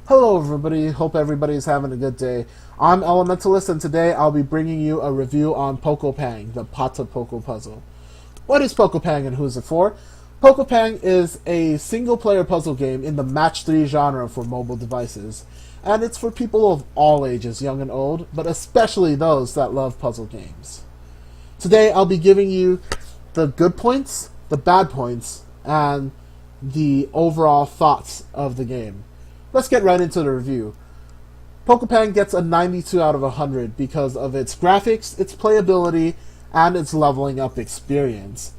Hello everybody, hope everybody's having a good day. I'm Elementalist and today I'll be bringing you a review on PokoPang, the Pata Poko puzzle. What is PokoPang and who's it for? PokoPang is a single-player puzzle game in the Match 3 genre for mobile devices, and it's for people of all ages, young and old, but especially those that love puzzle games. Today I'll be giving you the good points, the bad points, and the overall thoughts of the game. Let's get right into the review. PokoPang gets a 92 out of 100 because of its graphics, its playability, and its leveling up experience.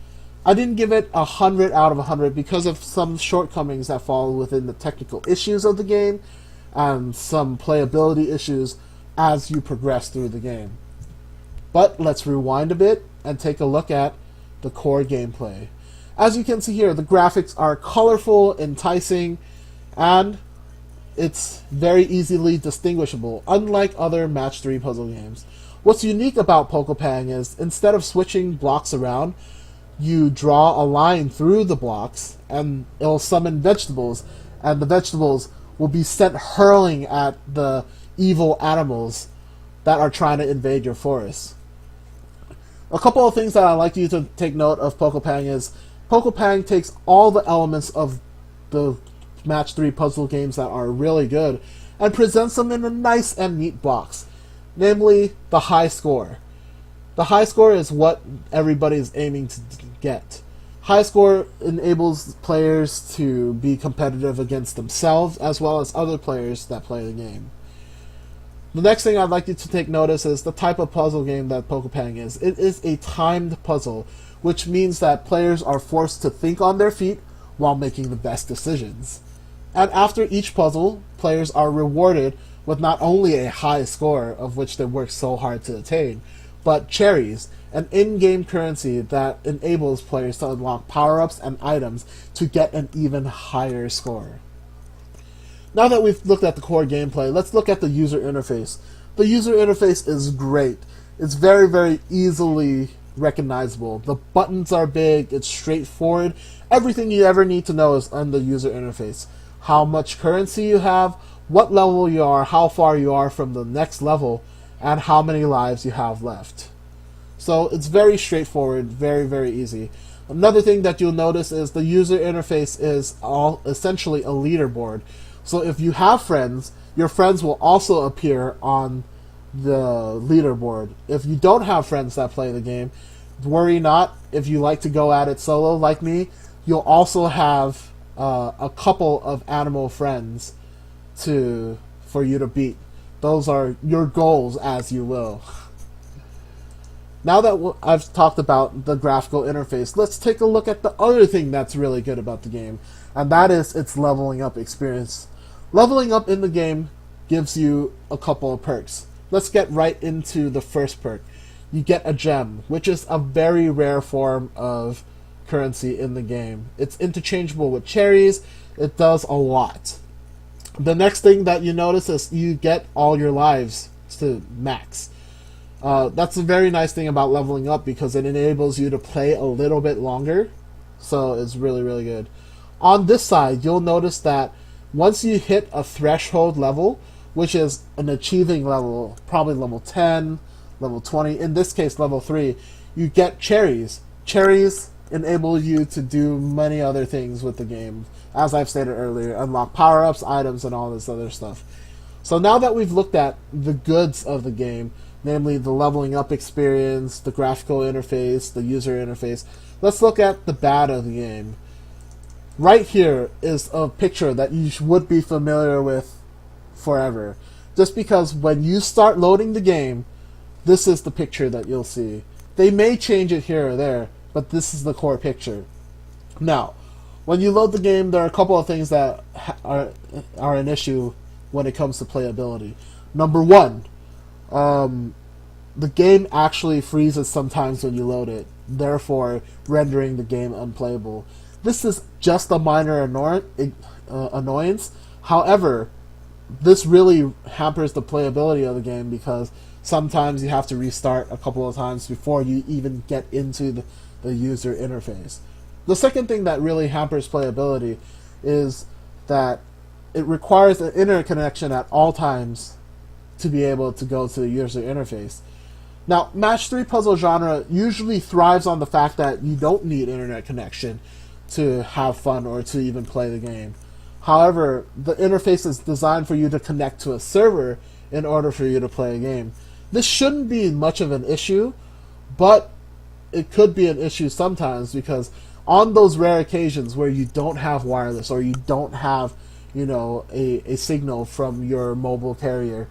I didn't give it 100 out of 100 because of some shortcomings that fall within the technical issues of the game and some playability issues as you progress through the game. But let's rewind a bit and take a look at the core gameplay. As you can see here, the graphics are colorful, enticing, and it's very easily distinguishable, unlike other Match 3 puzzle games. What's unique about PokoPang is, instead of switching blocks around, you draw a line through the blocks, and it'll summon vegetables, and the vegetables will be sent hurling at the evil animals that are trying to invade your forest. A couple of things that I'd like you to take note of PokoPang is, PokoPang takes all the elements of the Match 3 puzzle games that are really good and presents them in a nice and neat box, namely the high score. The high score is what everybody's aiming to get. High score enables players to be competitive against themselves as well as other players that play the game. The next thing I'd like you to take notice is the type of puzzle game that PokoPang is. It is a timed puzzle, which means that players are forced to think on their feet while making the best decisions. And after each puzzle, players are rewarded with not only a high score, of which they work so hard to attain, but cherries, an in-game currency that enables players to unlock power-ups and items to get an even higher score. Now that we've looked at the core gameplay, let's look at the user interface. The user interface is great. It's very, very easily recognizable. The buttons are big, it's straightforward. Everything you ever need to know is on the user interface. How much currency you have, what level you are, how far you are from the next level, and how many lives you have left. So it's very straightforward, very, very easy. Another thing that you'll notice is the user interface is essentially a leaderboard. So if you have friends, your friends will also appear on the leaderboard. If you don't have friends that play the game, worry not. If you like to go at it solo like me, you'll also have a couple of animal friends for you to beat. Those are your goals, as you will. Now that I've talked about the graphical interface, let's take a look at the other thing that's really good about the game, and that is its leveling up experience. Leveling up in the game gives you a couple of perks. Let's get right into the first perk. You get a gem, which is a very rare form of currency in the game. It's interchangeable with cherries. It does a lot. The next thing that you notice is you get all your lives to max. That's a very nice thing about leveling up because it enables you to play a little bit longer. So it's really, really good. On this side, you'll notice that once you hit a threshold level, which is an achieving level, probably level 10, level 20, in this case level 3, you get cherries. Cherries enable you to do many other things with the game. As I've stated earlier, unlock power-ups, items, and all this other stuff. So now that we've looked at the goods of the game, namely the leveling up experience, the graphical interface, the user interface, let's look at the bad of the game. Right here is a picture that you would be familiar with forever. Just because when you start loading the game, this is the picture that you'll see. They may change it here or there, but this is the core picture. Now, when you load the game, there are a couple of things that are an issue when it comes to playability. Number one, the game actually freezes sometimes when you load it, therefore rendering the game unplayable. This is just a minor annoyance. However, this really hampers the playability of the game because sometimes you have to restart a couple of times before you even get into the user interface. The second thing that really hampers playability is that it requires an internet connection at all times to be able to go to the user interface. Now, match 3 puzzle genre usually thrives on the fact that you don't need internet connection to have fun or to even play the game. However, the interface is designed for you to connect to a server in order for you to play a game. This shouldn't be much of an issue, but it could be an issue sometimes, because on those rare occasions where you don't have wireless or you don't have, a signal from your mobile carrier,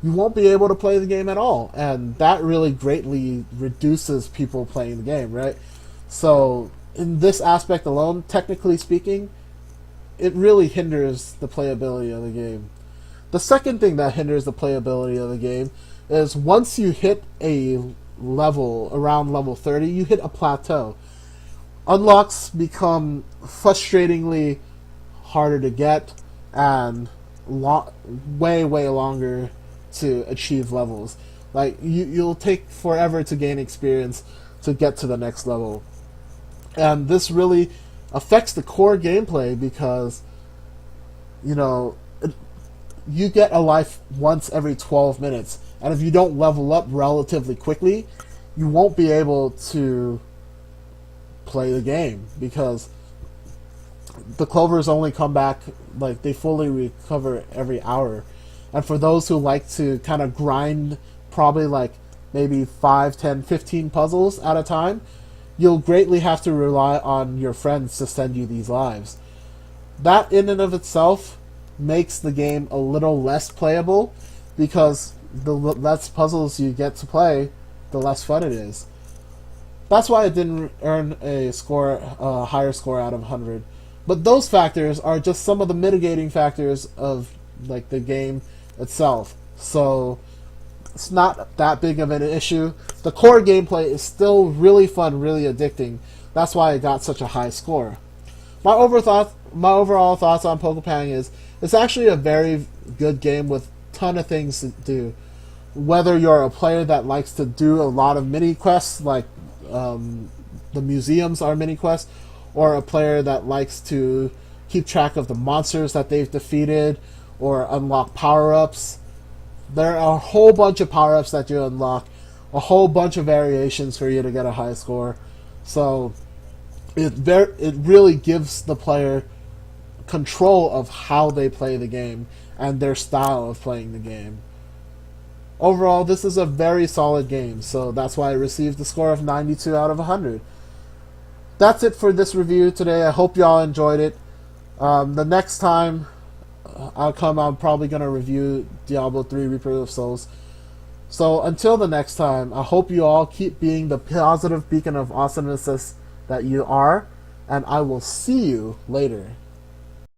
you won't be able to play the game at all, and that really greatly reduces people playing the game, right? So in this aspect alone, technically speaking, it really hinders the playability of the game. The second thing that hinders the playability of the game is once you hit a level around level 30, you hit a plateau. Unlocks become frustratingly harder to get and way longer to achieve levels. Like you'll take forever to gain experience to get to the next level, and this really affects the core gameplay because you get a life once every 12 minutes, and if you don't level up relatively quickly, you won't be able to play the game because the clovers only come back, like they fully recover every hour. And for those who like to kind of grind probably like maybe 5, 10, 15 puzzles at a time, you'll greatly have to rely on your friends to send you these lives. That in and of itself makes the game a little less playable, because the less puzzles you get to play, the less fun it is. That's why it didn't earn a higher score out of 100. But those factors are just some of the mitigating factors of like the game itself. So it's not that big of an issue. The core gameplay is still really fun, really addicting. That's why it got such a high score. My overall thoughts on PokoPang is it's actually a very good game with a ton of things to do. Whether you're a player that likes to do a lot of mini quests, like the museums are mini quests, or a player that likes to keep track of the monsters that they've defeated or unlock power-ups. There are a whole bunch of power-ups that you unlock, a whole bunch of variations for you to get a high score. So it really gives the player control of how they play the game and their style of playing the game. Overall, this is a very solid game, so that's why it received a score of 92 out of 100. That's it for this review today. I hope y'all enjoyed it. The next time I'm probably going to review Diablo 3 Reaper of Souls. So until the next time, I hope you all keep being the positive beacon of awesomeness that you are, and I will see you later.